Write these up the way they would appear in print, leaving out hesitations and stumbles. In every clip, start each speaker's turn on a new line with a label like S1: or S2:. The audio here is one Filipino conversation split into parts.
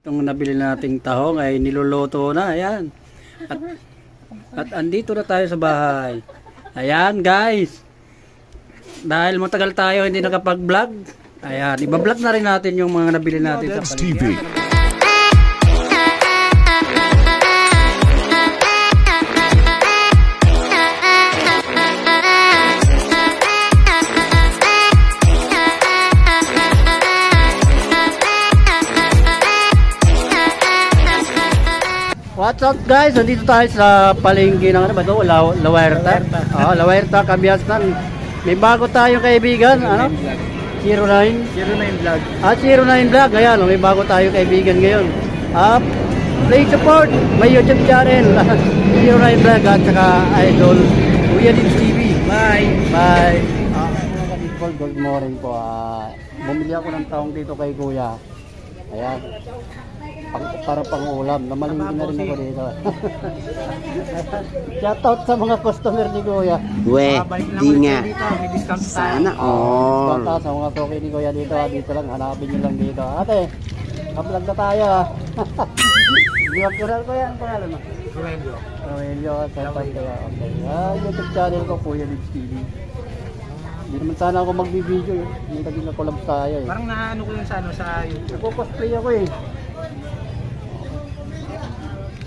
S1: Itong nabili nating tahong ay niluluto na, ayan. At andito na tayo sa bahay. Ayan guys. Dahil matagal tayo hindi nakapag-vlog. Ayan, iba-vlog na rin natin yung mga nabili natin sa paligid. What's up guys? Nandito tayo sa palengke ng ano ba ito? La Huerta. La Huerta, Cabiastan. May bago tayong kaibigan, ano? 09 Vlog. 09 Vlog. Ayan, may bago tayong kaibigan ngayon. Play support, may YouTube channel. 09 Vlog at saka Idol Kuya Dibs TV. Bye. Bye. Good morning po. Bumili ako ng taong dito kay Kuya. Ayan. Para pang-ulam. Namalingkin na rin ako dito. Shoutout sa mga customer ni Kuya.
S2: Di nga. Sana all.
S1: Shoutout sa mga toke ni Kuya dito. Dito lang. Hanapin nyo lang dito. Ate, kaplag na tayo. Diwag ko na Kuya. Ang pangalan mo? Romelio. Okay. YouTube channel ko, Kuya Dibs TV. Hindi naman sana ako mag-video eh. Hindi naging na-collab tayo eh.
S3: Parang naano ko yun sa YouTube.
S1: Nagpo-cosplay ako eh.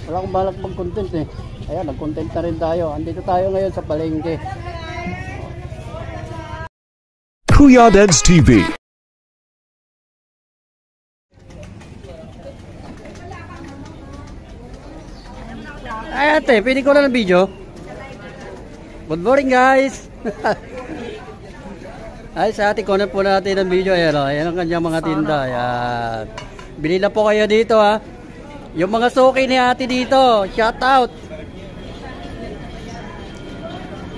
S1: Wala akong balak mag-content eh. Ayan, nag-content na rin tayo. Andito tayo ngayon sa palengke.
S4: Kuya Dibs TV.
S1: Ay ate, pili ko na ng video. Good morning guys. Ay sa ate, kunan po natin ng video. Ayan o, ayan ang kanyang mga tinda. Ayan. Bili na po kayo dito ha. Yung mga suki ni ate dito, shout out.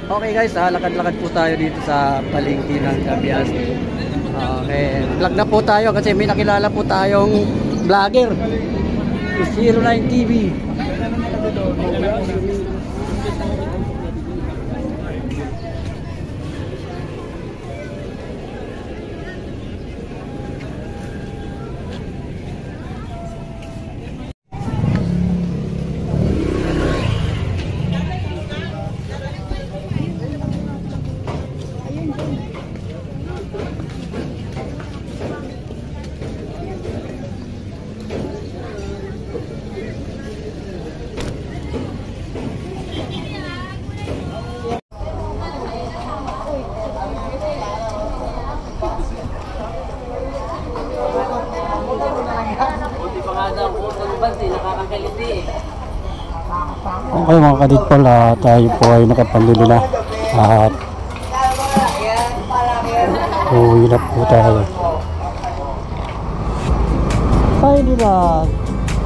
S1: Okay guys, lakad-lakad po tayo dito sa palengke ng Cabiastan. Okay, vlog na po tayo kasi may nakilala po tayong vlogger. 09 TV. Okay mga kaditpol, tayo po ay nakapamili na at uwi na po tayo. Ay di ba,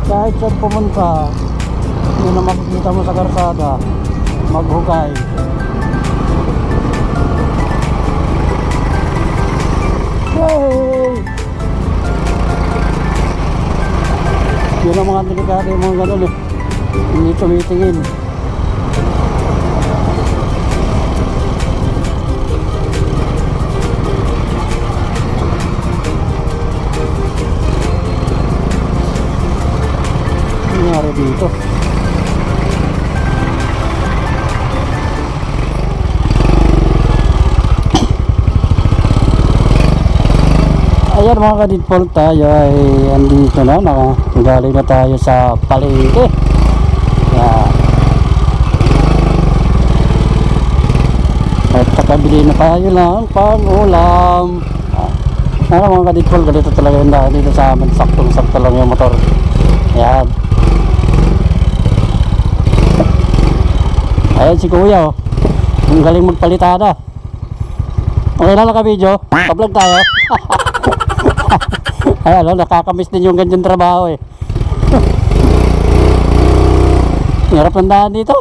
S1: kahit saan pumunta, yun na makikita mo sa karsada, maghukay. Hey! Yun ang mga delikado yung mga ganun eh. Hindi tumitingin. Ano nangyari dito? Ayan mga kaditpol, tayo ay andito na, galing na tayo sa palengke. At kakabili na tayo lang pang-ulam. Mga kaditpol, ganito talaga yung dahil dito sa amin, saktong-sakto lang yung motor. Ayan. Ayan si Kuya oh. Ang galing magpalitada. Okay na lang ka video, pa-vlog tayo. Ayan, nakakamiss din yung ganyan trabaho eh. Hirap ng daan dito.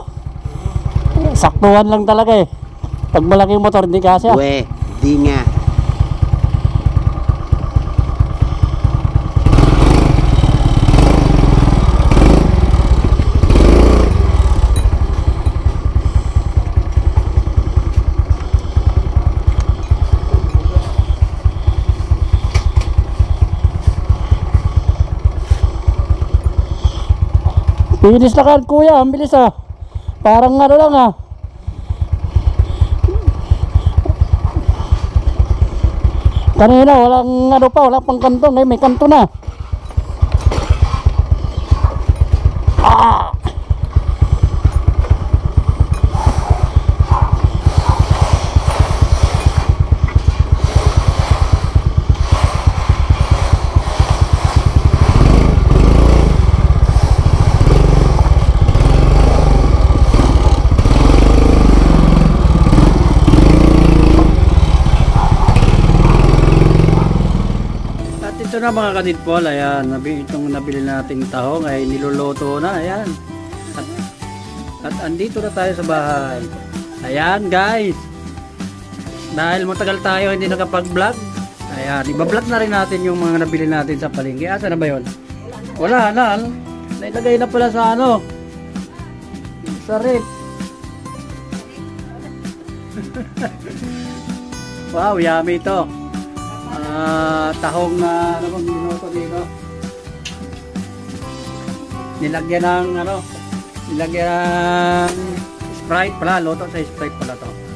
S1: Saktuhan lang talaga eh. Pag malaki yung motor, hindi kasya.
S2: Di nga.
S1: Bilis na kan kuya, ang bilis ah. Parang ano lang ah. Kanina walang ano pa, wala pang kanto, ngayon may kanto na. Ah! Ito na mga kadidpol, ayan, itong nabili nating tahong ay niluluto na, ayan. At andito na tayo sa bahay. Ayan guys, dahil matagal tayo hindi nakapag-vlog, ayan, iba-vlog na rin natin yung mga nabili natin sa palengke. Asa na ba yun? Wala na, nailagay na pala sa ano, sa rep. Wow, yummy ito. Tahong na ano bang minuto dito, nilagyan ng ano, nilagyan ng Sprite pala, luto sa Sprite pala to.